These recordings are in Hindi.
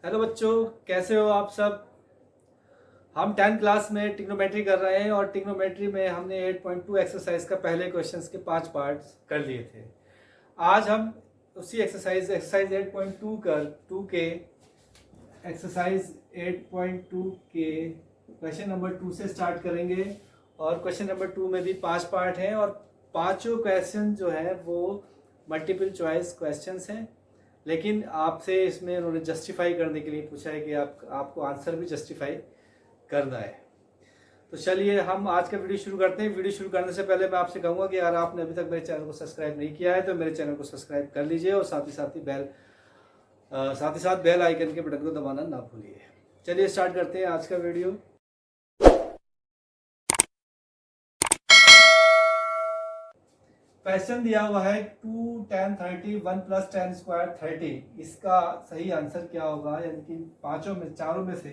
हेलो बच्चों, कैसे हो आप सब। हम 10th क्लास में ट्रिग्नोमेट्री कर रहे हैं और ट्रिग्नोमेट्री में हमने 8.2 एक्सरसाइज का पहले क्वेश्चंस के 5 पार्ट्स कर लिए थे। आज हम उसी एक्सरसाइज 8.2 कर 2 के एक्सरसाइज 8.2 के क्वेश्चन नंबर 2 से स्टार्ट करेंगे। और क्वेश्चन नंबर 2 में भी 5 पार्ट हैं और पांचों क्वेश्चन जो है वो मल्टीपल चॉइस क्वेश्चंस हैं, लेकिन आपसे इसमें उन्होंने जस्टिफाई करने के लिए पूछा है कि आपको आंसर भी जस्टिफाई करना है। तो चलिए हम आज का वीडियो शुरू करते हैं। वीडियो शुरू करने से पहले मैं आपसे कहूँगा कि अगर आपने अभी तक मेरे चैनल को सब्सक्राइब नहीं किया है तो मेरे चैनल को सब्सक्राइब कर लीजिए और साथ ही साथ बेल आइकन के बटन को दबाना ना भूलिए। चलिए स्टार्ट करते हैं आज का वीडियो। क्वेश्चन दिया हुआ है 2 tan 30 1 प्लस tan स्क्वायर 30। इसका सही आंसर क्या होगा, यानी कि चारों में से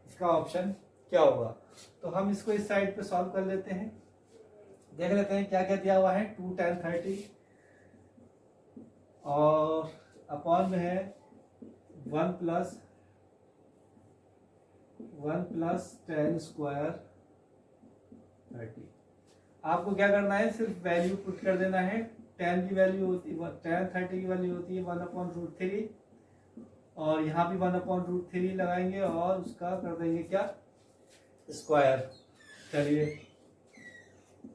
इसका ऑप्शन क्या होगा। तो हम इसको इस साइड पे सॉल्व कर लेते हैं। देख लेते हैं क्या क्या दिया हुआ है। 2 tan 30 और अपॉन में है 1 प्लस tan स्क्वायर 30। आपको क्या करना है, सिर्फ वैल्यू पुट कर देना है। tan की वैल्यू होती है, tan 30 की वैल्यू होती है 1/√3 और यहाँ भी 1/√3 लगाएंगे और उसका कर देंगे क्या, स्क्वायर। चलिए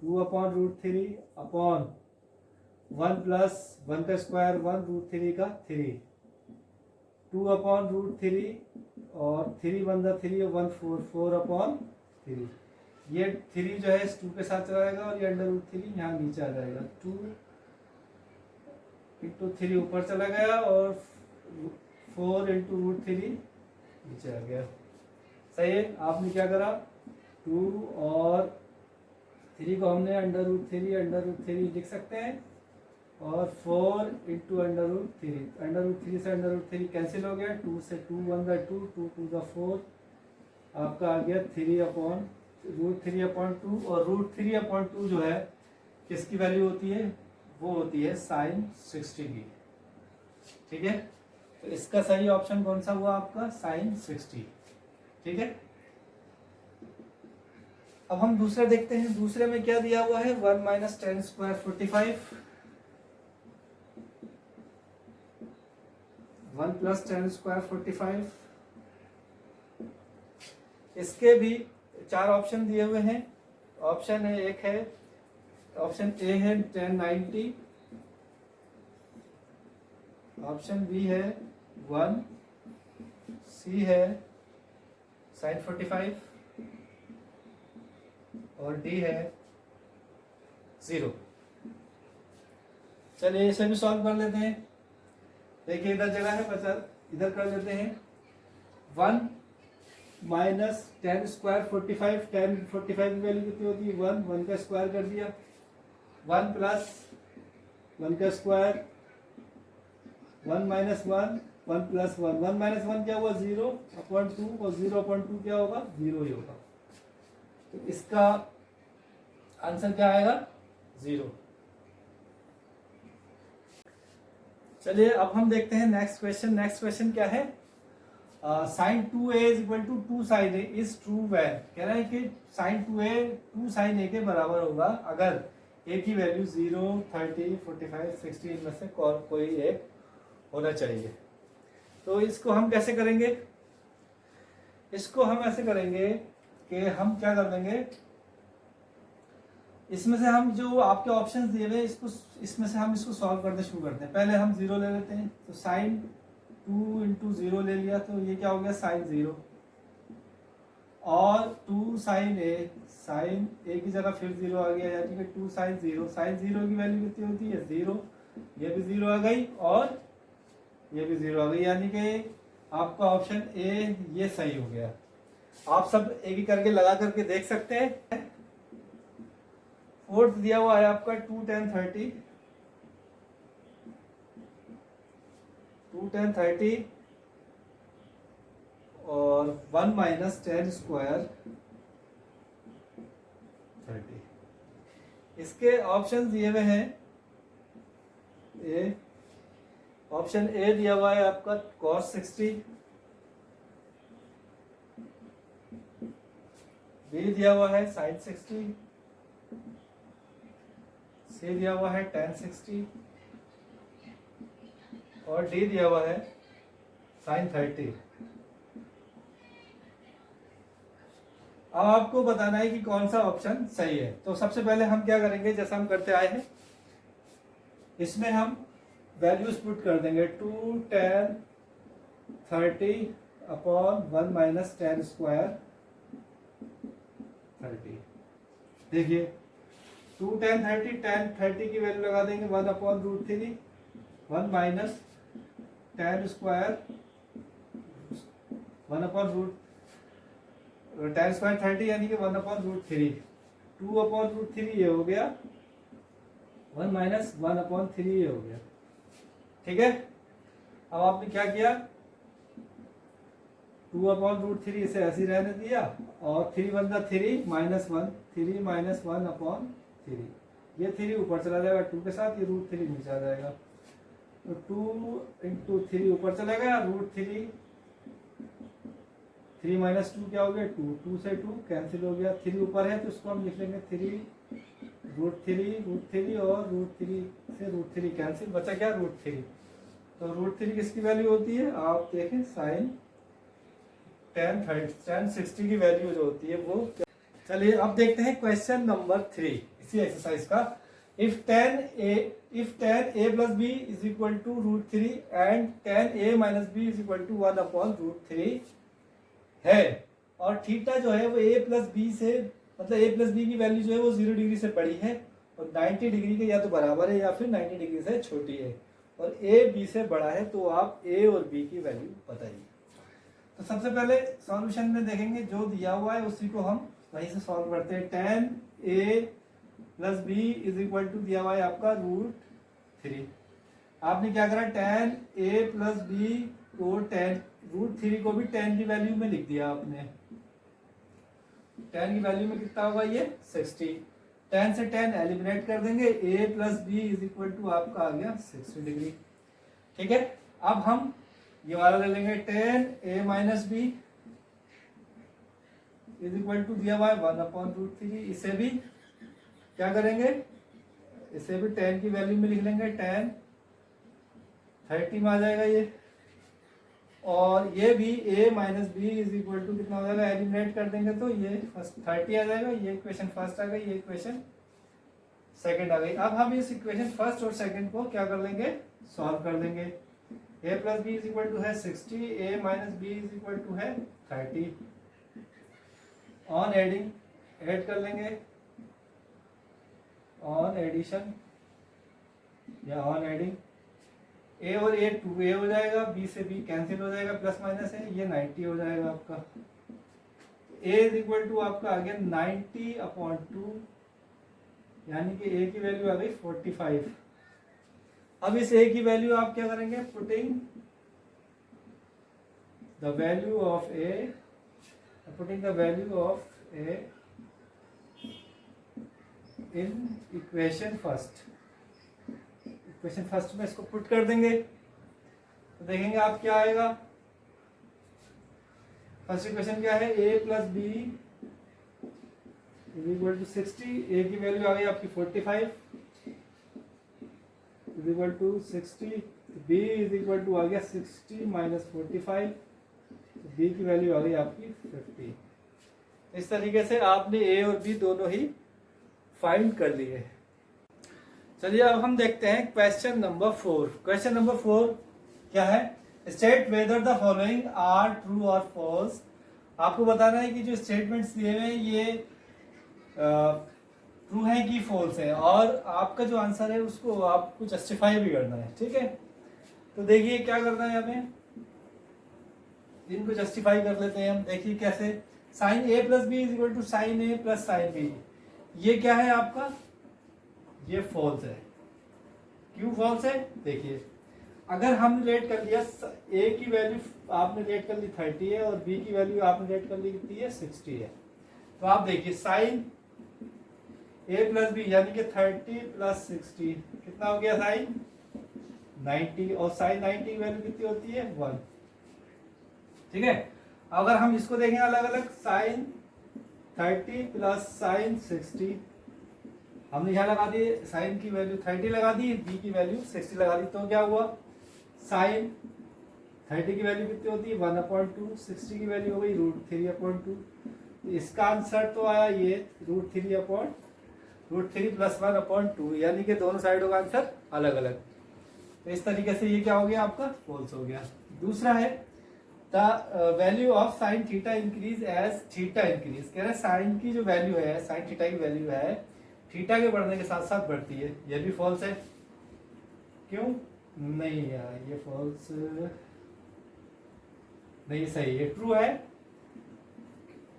2/√3 अपॉन 1 प्लस 1 का स्क्वायर 1√3 का 3, 2/√3 और 3 1 3 1 4/3। ये 3 जो है इस 2 के साथ चला जाएगा और ये √3 यहाँ नीचे आ जाएगा। 2 × 3 ऊपर चला गया और 4 × √3 नीचे आ गया। सही है। आपने क्या करा, 2 और 3 को हमने √3 लिख सकते हैं और 4 × √3 से √3 कैंसिल हो गया। 2 से 2 1 2 2 2 का 4 आपका आ गया 3/√3/2 और √3/2 जो है किसकी वैल्यू होती है, वो होती है sin 60 की। ठीक है, तो इसका सही ऑप्शन कौन सा हुआ आपका, sin 60। ठीक है, अब हम दूसरा देखते हैं। दूसरे में क्या दिया हुआ है, 1 - tan square 45, 1 plus tan square 45। इसके भी 4 ऑप्शन दिए हुए हैं। ऑप्शन है, एक है ऑप्शन ए है tan 90, ऑप्शन बी है 1, सी है sin 45 और डी है 0। चलिए इसे भी सॉल्व कर लेते हैं। देखिए इधर जगह है बचा, इधर कर लेते हैं। 1 माइनस tan स्क्वायर 45, tan 45 की वैल्यू कितनी होती है, 1 का स्क्वायर कर दिया। 1 प्लस 1 का स्क्वायर 1 - 1 प्लस 1 - 1 क्या हुआ, 0/2 और 0/2 क्या होगा, 0 ही होगा। तो इसका आंसर क्या आएगा, 0। चलिए अब हम देखते हैं नेक्स्ट क्वेश्चन। नेक्स्ट क्वेश्चन क्या है, sin 2a = 2 sin a is true when. कह रहा है कि sin 2a 2 sin a के बराबर होगा अगर a की वैल्यू 0 30 45 60 इनमें से कोई एक होना चाहिए। तो इसको हम कैसे करेंगे, इसको हम ऐसे करेंगे कि हम क्या कर देंगे, इसमें से हम जो आपके ऑप्शंस दिए हुए इसमें से हम इसको सॉल्व करना शुरू करते हैं। पहले हम 0 ले लेते हैं, तो sin 2 × 0 ले लिया तो ये क्या हो गया, sin 0 और 2 sin a की जगह फिर 0 आ गया, यानी कि 2 sin 0। sin 0 की वैल्यू कितनी होती है, 0। ये भी 0 आ गई और ये भी 0 आ गई, यानी कि आपका ऑप्शन ए ये सही हो गया। आप सब एक ही करके लगा करके देख सकते हैं। फोर्थ दिया हुआ है आपका 2 tan 30, 2 tan 30 और 1 - tan स्क्वायर 30। इसके ऑप्शन दिए हुए हैं। ऑप्शन ए दिया हुआ है आपका cos 60, बी दिया हुआ है साइन 60, सी दिया हुआ है tan 60 और डी दिया हुआ है साइन 30। अब आपको बताना है कि कौन सा ऑप्शन सही है। तो सबसे पहले हम क्या करेंगे, जैसा हम करते आए हैं, इसमें हम वैल्यूज पुट कर देंगे 2 tan 30 upon 1 minus tan square 30। देखिए 2 tan 30 की वैल्यू लगा देंगे 1 upon root 3, 1 minus tan square 1 upon root tan square 30 यानी कि 1 अपॉन रूट 3, 2 अपॉन रूट 3 ये हो गया, 1 माइनस 1 अपॉन 3 ये हो गया। ठीक है, अब आपने क्या किया, 2 अपॉन रूट 3 इसे ऐसे ही रहने दिया और 3 1 3 माइनस 1, 3 माइनस 1 अपॉन 3, ये 3 ऊपर चला जाएगा 2 के साथ, ये रूट 3 नीचे आ जाएगा। तो 2 इंटू 3 ऊपर चला गया, रूट 3 माइनस 2 क्या हो गया 2, 2 से 2 कैंसिल हो गया, 3 ऊपर है तो इसको हम लिख लेंगे 3 रूट 3 और रूट 3 से रूट 3 कैंसिल, बचा क्या रूट 3। तो रूट 3 किसकी वैल्यू होती है, आप देखें साइन tan 60 की वैल्यू जो होती है वो। चलिए अब देखते हैं क्वेश्चन नंबर 3 इसी एक्सरसाइज का। If tan a plus B is equal to root 3 and tan a minus B is equal to 1 upon root 3 है, और थीटा जो है वो a प्लस बी से, मतलब a प्लस बी की वैल्यू जो है वो 0 डिग्री से बड़ी है और 90 डिग्री के या तो बराबर है या फिर 90 डिग्री से छोटी है, और a b से बड़ा है, तो आप a और b की वैल्यू बताइए। तो सबसे पहले सॉल्यूशन में देखेंगे जो दिया हुआ है उसी को हम वहीं से सॉल्व करते हैं। tan a plus B is equal to दिया हुआ है आपका रूट 3। आपने क्या करा, tan a प्लस बी को tan रूट 3 को भी tan की वैल्यू में लिख दिया आपने। tan की वैल्यू में कितना होगा ये 60, tan से tan एलिमिनेट कर देंगे, a plus B is equal to आपका आ गया 60 डिग्री। ठीक है, अब हम ये वाला ले लेंगे, tan a minus B is equal to दिया हुआ है 1 अपॉन रूट 3। इसे भी क्या करेंगे, इसे भी tan की वैल्यू में लिख लेंगे, tan 30 में आ जाएगा ये, और ये भी a minus B is equal to कितना हो जाएगा, एलिमिनेट कर देंगे तो ये फर्स्ट 30 आ जाएगा। ये इक्वेशन फर्स्ट आ गई, ये इक्वेशन सेकंड आ गई। अब हम इस इक्वेशन फर्स्ट और सेकंड को क्या कर लेंगे, सॉल्व कर देंगे। a plus B is equal to है 60, a minus B is equal to है 30। ऑन एडिंग ऐड कर लेंगे, ऑन एडिशन या ऑन एडिंग, a और a 2a हो जाएगा, b से b कैंसिल हो जाएगा, प्लस माइनस है, ये 90 हो जाएगा आपका। a इज इक्वल टू आपका आ गया 90 अपॉन 2, यानी कि a की वैल्यू आ गई 45। अब इस a की वैल्यू आप क्या करेंगे, putting the value of a in equation first. Equation first में इसको पुट कर देंगे तो देखेंगे आप क्या आएगा। फर्स्ट इक्वेशन क्या है, a plus B is equal to 60, a की वैल्यू आ गई आपकी 45 is equal to 60, b is equal to आ गया 60 माइनस 45, b की वैल्यू आ गई आपकी 50। इस तरीके से आपने a और b दोनों ही फाइंड कर लिए। चलिए अब हम देखते हैं क्वेश्चन नंबर 4। क्वेश्चन नंबर 4 क्या है, state whether the following are true और फॉल्स। आपको बताना है कि जो स्टेटमेंट्स दिए हुए हैं ये ट्रू है कि फॉल्स है, और आपका जो आंसर है उसको आपको जस्टिफाई भी करना है। ठीक है, तो देखिए क्या करना है हमें, इनको जस्टिफाई कर लेते हैं हम। देखिए कैसे, sine a plus B is equal to sine a plus sine B, ये क्या है आपका, ये फॉल्स है। क्यों फॉल्स है, देखिए अगर हमने रेट कर लिया a की वैल्यू आपने रेट कर ली 30 है और b की वैल्यू आपने रेट कर ली कितनी है 60 है, तो आप देखिए साइन a प्लस बी यानी कि 30 प्लस 60 कितना हो गया, साइन 90, और साइन 90 की वैल्यू कितनी होती है 1। ठीक है, अगर हम इसको देखें अलग अलग, साइन 30 प्लस साइन 60, हमने यहाँ लगा दी साइन की वैल्यू 30 लगा दी, बी की वैल्यू 60 लगा दी, तो क्या हुआ साइन 30 की वैल्यू कितनी होती है 1/2, 60 की वैल्यू हो गई √3/2। तो इसका आंसर तो आया ये √3 प्लस 1/2, यानी कि दोनों साइडों का आंसर अलग अलग। तो इस तरीके से ये क्या हो गया आपका फॉल्स हो गया। दूसरा है the value of sine theta increase as theta increase, कह रहे हैं साइन की जो वैल्यू है, साइन थीटा की वैल्यू है थीटा के बढ़ने के साथ साथ बढ़ती है, ये भी फॉल्स है। क्यों नहीं यार, ये फॉल्स नहीं, सही है, ट्रू है,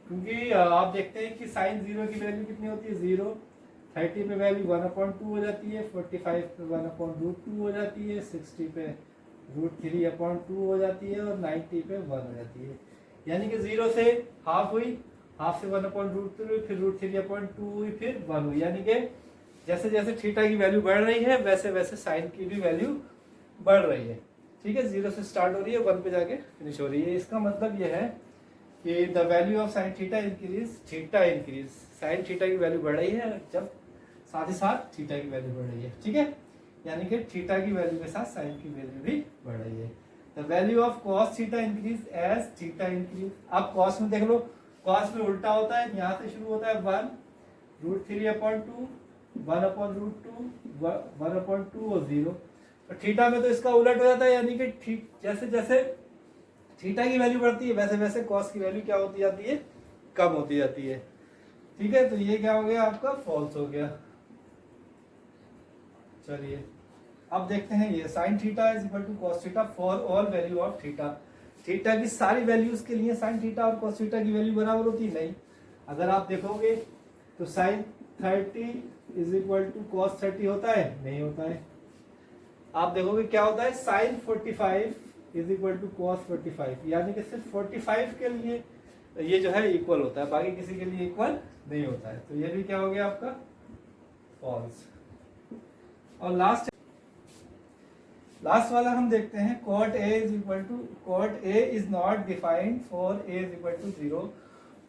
क्योंकि आप देखते हैं कि साइन 0 की वैल्यू कितनी होती है 0, 30 पे वैल्यू 1/2 हो जाती है, 45 पे 1/√2 हो जाती है, 60 पे √3/2 हो जाती है और 90 पे 1 हो जाती है। यानी कि 0 से हाफ हुई, हाफ से 1/√2 हुई, फिर √3/2 हुई, फिर 1 हुई, यानी कि जैसे जैसे थीटा की वैल्यू बढ़ रही है वैसे वैसे साइन की भी वैल्यू बढ़ रही है। ठीक है, 0 से स्टार्ट हो रही है 1 पे जाके फिनिश हो रही है। इसका मतलब ये है कि the value of sine theta increase, sign theta की वैल्यू बढ़ रही है जब साथ ही साथ थीटा की वैल्यू बढ़ रही है। ठीक है, यानी कि थीटा की वैल्यू के साथ साइन की वैल्यू भी बढ़ रही है। The value of cos theta increase as theta increase. अब कॉस में देख लो, कॉस में उल्टा होता है, यहाँ से शुरू होता है 1 √3/2, 1/√2, 1/2 और 0। और थीटा में तो इसका उलट हो जाता है, यानी कि जैसे जैसे थीटा की वैल्यू बढ़ती है वैसे वैसे कॉस की वैल्यू क्या होती जाती है, कम होती जाती है। ठीक है, तो ये क्या हो गया आपका फॉल्स हो गया। चलिए अब देखते हैं ये sine theta is equal to cos theta for all value of theta. Theta की सारी वैल्यूज के लिए साइन थीटा और कॉस थीटा की वैल्यू बराबर होती है नहीं। अगर आप देखोगे तो sine 30 is equal to cos 30 होता है, नहीं होता है। आप देखोगे क्या होता है sine 45 is equal to cos 45, यानी कि सिर्फ 45 के लिए ये जो है इक्वल होता है, बाकी किसी के लिए इक्वल नहीं होता है। तो ये भी क्या हो गया आपका फॉल्स। और लास्ट वाला हम देखते हैं cot a is equal to cot a is not defined for a is equal to 0।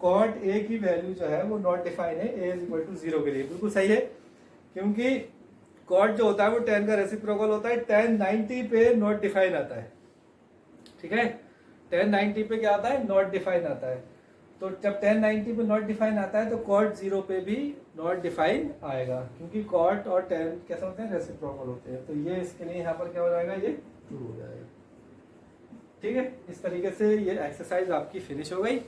cot a की वैल्यू जो है वो नॉट डिफाइंड है a इज इक्वल टू 0 के लिए। बिल्कुल सही है, क्योंकि cot जो होता है वो tan का रेसिप्रोकल होता है। tan 90 पे नॉट डिफाइन आता है। ठीक है, tan 90 पे क्या आता है नॉट डिफाइन आता है। तो जब tan 90 पे नॉट डिफाइन आता है तो cot 0 पे भी नॉट डिफाइन आएगा, क्योंकि cot और tan कैसे होते हैं रेसिप्रोकल होते हैं। तो ये इसके लिए यहाँ पर क्या हो जाएगा, ये ट्रू हो जाएगा। ठीक है, इस तरीके से ये एक्सरसाइज आपकी फिनिश हो गई।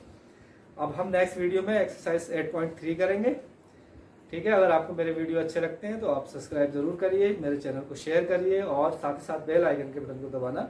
अब हम नेक्स्ट वीडियो में एक्सरसाइज 8.3 करेंगे। ठीक है, अगर आपको मेरे वीडियो अच्छे लगते हैं तो आप सब्सक्राइब जरूर करिए, मेरे चैनल को शेयर करिए और साथ ही साथ बेल आइकन के बटन को दबाना